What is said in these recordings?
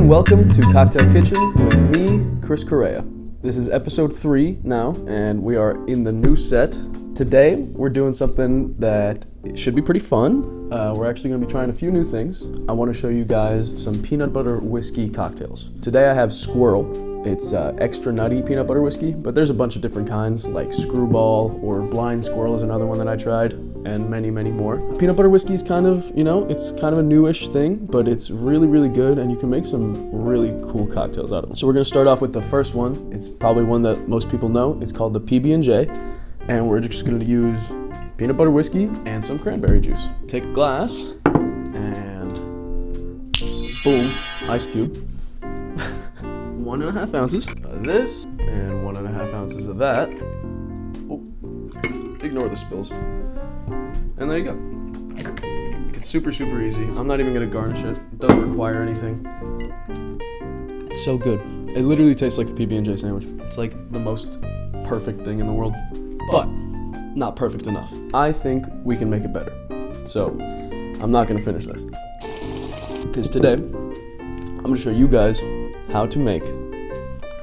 and welcome to Cocktail Kitchen with me, Chris Correa. This is episode 3 now, and we are in the new set. Today, we're doing something that should be pretty fun. We're actually going to be trying a few new things. I want to show you guys some peanut butter whiskey cocktails. Today I have sqrrl. It's extra nutty peanut butter whiskey, but there's a bunch of different kinds, like screwball or blind squirrel is another one that I tried, and many, many more. Peanut butter whiskey is kind of, it's kind of a newish thing, but it's really, really good, and you can make some really cool cocktails out of it. So we're gonna start off with the first one. It's probably one that most people know. It's called the PB&J, and we're just gonna use peanut butter whiskey and some cranberry juice. Take a glass, and boom, ice cube. 1.5 ounces of this, and 1.5 ounces of that. Oh, ignore the spills. And there you go. It's super, super easy. I'm not even gonna garnish it. It doesn't require anything. It's so good. It literally tastes like a PB&J sandwich. It's like the most perfect thing in the world, but not perfect enough. I think we can make it better. So I'm not gonna finish this. Because today, I'm gonna show you guys how to make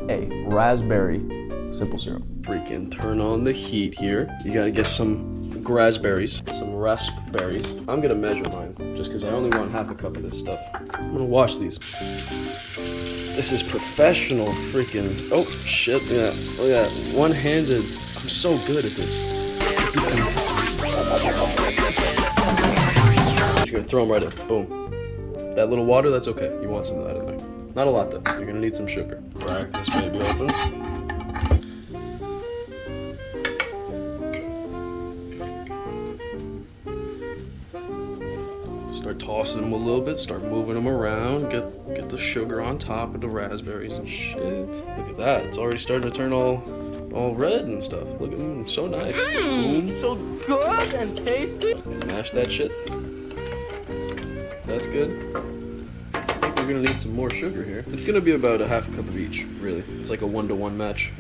a raspberry simple syrup. Freaking turn on the heat here. You gotta get some raspberries. I'm gonna measure mine just because I only want half a cup of this stuff. I'm gonna wash these. This is professional freaking, oh shit, yeah, look at that, one-handed. I'm so good at this. Just gonna throw them right in, boom. That little water, that's okay. You want some of that in there. Not a lot though. You're gonna need some sugar. Crack this baby open. Start tossing them a little bit. Start moving them around. Get the sugar on top of the raspberries and shit. Look at that. It's already starting to turn all red and stuff. Look at them. So nice. Boom. So good and tasty. And mash that shit. That's good. We're gonna need some more sugar here. It's gonna be about a half a cup of each, really. It's like a 1-to-1 match.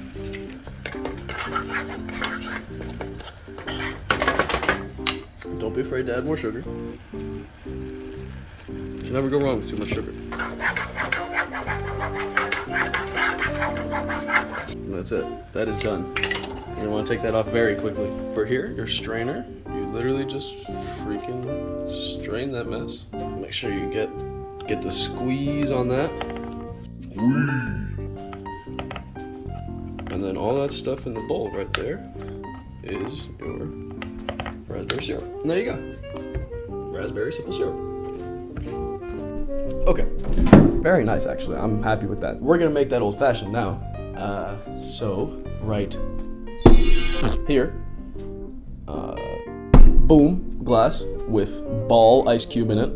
Don't be afraid to add more sugar. You can never go wrong with too much sugar. And that's it. That is done. You're gonna wanna take that off very quickly. For here, your strainer, you literally just freaking strain that mess. Make sure you get the squeeze on that. And then all that stuff in the bowl right there is your raspberry syrup. And there you go. Raspberry simple syrup. Okay. Very nice, actually. I'm happy with that. We're gonna make that old fashioned now. So right here, boom, glass with ball ice cube in it.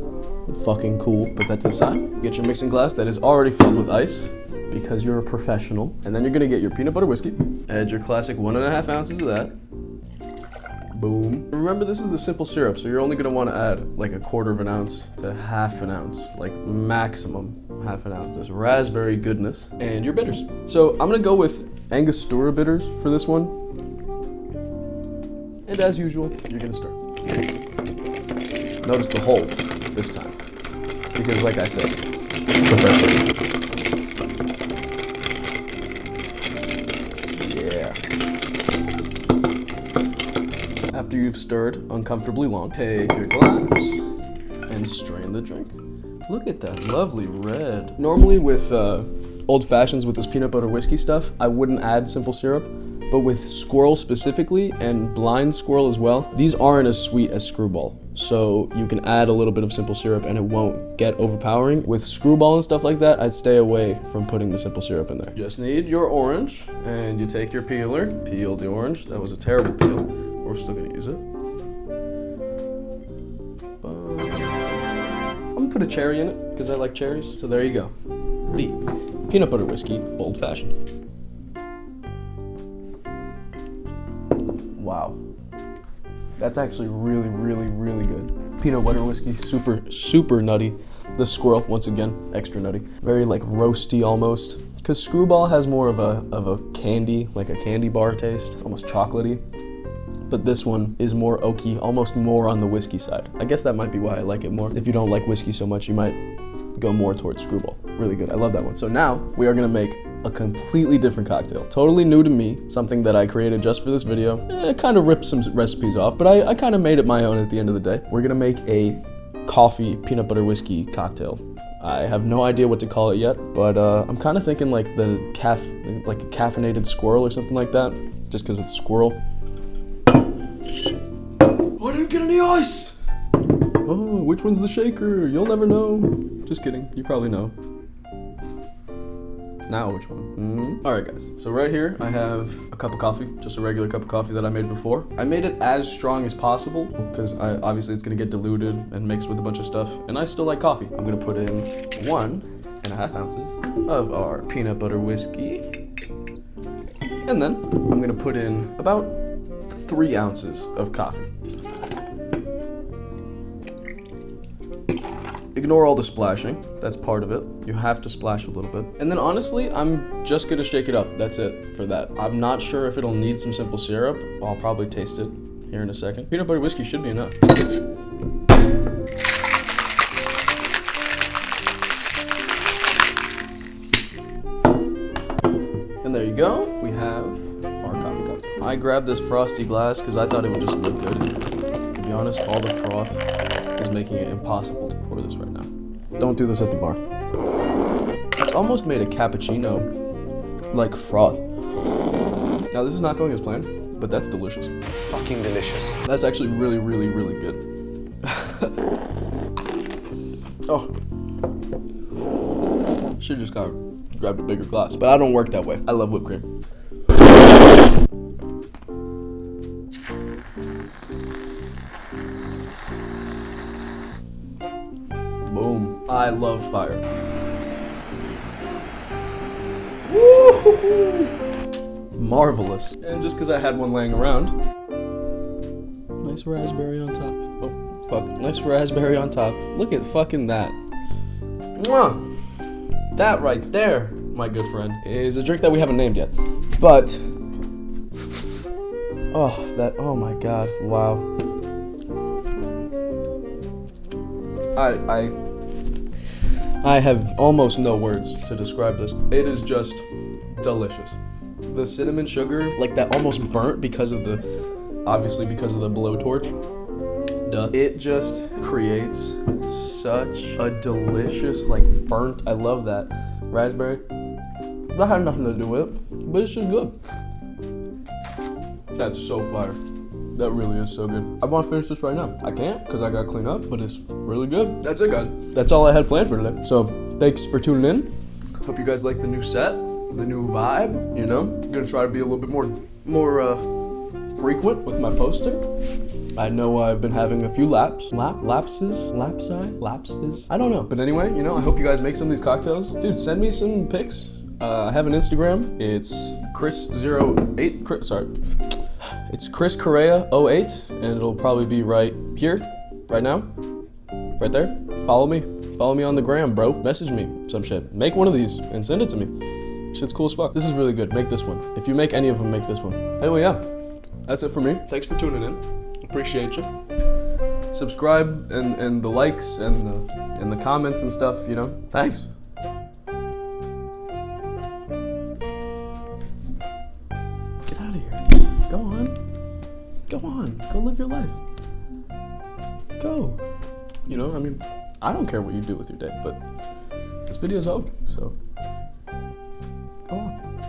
Fucking cool. Put that to the side. Get your mixing glass that is already filled with ice because you're a professional. And then you're gonna get your peanut butter whiskey. Add your classic 1.5 ounces of that. Boom. Remember, this is the simple syrup, so you're only gonna wanna add like 1/4 ounce to 1/2 ounce, like maximum 1/2 ounce. This raspberry goodness and your bitters. So I'm gonna go with Angostura bitters for this one. And as usual, you're gonna start. Notice the hold this time, because like I said, professional. Yeah. After you've stirred uncomfortably long, take your glass and strain the drink. Look at that lovely red. Normally with old fashions with this peanut butter whiskey stuff, I wouldn't add simple syrup. But with sqrrl specifically and blind squirrel as well, these aren't as sweet as screwball. So you can add a little bit of simple syrup and it won't get overpowering. With screwball and stuff like that, I'd stay away from putting the simple syrup in there. Just need your orange and you take your peeler, peel the orange. That was a terrible peel. We're still gonna use it. I'm gonna put a cherry in it because I like cherries. So there you go. The peanut butter whiskey old fashioned. Wow, that's actually really, really, really good. Peanut butter whiskey, super, super nutty. The sqrrl, once again, extra nutty. Very like roasty almost. Cause screwball has more of a candy, like a candy bar taste, almost chocolatey. But this one is more oaky, almost more on the whiskey side. I guess that might be why I like it more. If you don't like whiskey so much, you might go more towards screwball. really good. I love that one. So now we are gonna make a completely different cocktail. Totally new to me, something that I created just for this video. It kind of ripped some recipes off, but I kind of made it my own at the end of the day. We're gonna make a coffee peanut butter whiskey cocktail. I have no idea what to call it yet, but I'm kind of thinking like a caffeinated squirrel or something like that, just because it's squirrel. I didn't get any ice! Oh, which one's the shaker? You'll never know. Just kidding, you probably know. Now which one? All right guys, so right here I have a cup of coffee, just a regular cup of coffee that I made before. I made it as strong as possible because obviously it's gonna get diluted and mixed with a bunch of stuff, and I still like coffee. I'm gonna put in 1.5 ounces of our peanut butter whiskey, and then I'm gonna put in about 3 ounces of coffee. Ignore all the splashing, that's part of it. You have to splash a little bit. And then honestly, I'm just gonna shake it up. That's it for that. I'm not sure if it'll need some simple syrup. I'll probably taste it here in a second. Peanut butter whiskey should be enough. And there you go, we have our coffee cocktail. I grabbed this frosty glass because I thought it would just look good. To be honest, all the froth is making it impossible to pour this right now. Don't do this at the bar. It's almost made a cappuccino like froth. Now this is not going as planned, but that's delicious. Fucking delicious. That's actually really, really, really good. Oh. Should've just grabbed a bigger glass, but I don't work that way. I love whipped cream. Boom. I love fire. Woo-hoo-hoo. Marvelous. And just because I had one laying around. Nice raspberry on top. Oh, fuck. Nice raspberry on top. Look at fucking that. Mwah! That right there, my good friend, is a drink that we haven't named yet. But, oh my god, wow. I have almost no words to describe this. It is just delicious. The cinnamon sugar, like that almost burnt because of obviously because of the blowtorch. Duh. It just creates such a delicious, like burnt, I love that. Raspberry, that had nothing to do with it, but it's just good. That's so fire. That really is so good. I want to finish this right now. I can't because I got to clean up, but it's really good. That's it, guys. That's all I had planned for today. So thanks for tuning in. Hope you guys like the new set, the new vibe, you know. I'm going to try to be a little bit more frequent with my posting. I know I've been having a few lapses. I don't know. But anyway, you know, I hope you guys make some of these cocktails. Dude, send me some pics. I have an Instagram. It's Chris08. It's Chris Correa 08, and it'll probably be right here, right now, right there. Follow me on the gram, bro. Message me some shit. Make one of these and send it to me. Shit's cool as fuck. This is really good. Make this one. If you make any of them, make this one. Anyway, yeah, that's it for me. Thanks for tuning in. Appreciate you. Subscribe and the likes and the comments and stuff. You know. Thanks. Go on, go live your life. Go. You know, I mean, I don't care what you do with your day, but this video's over, so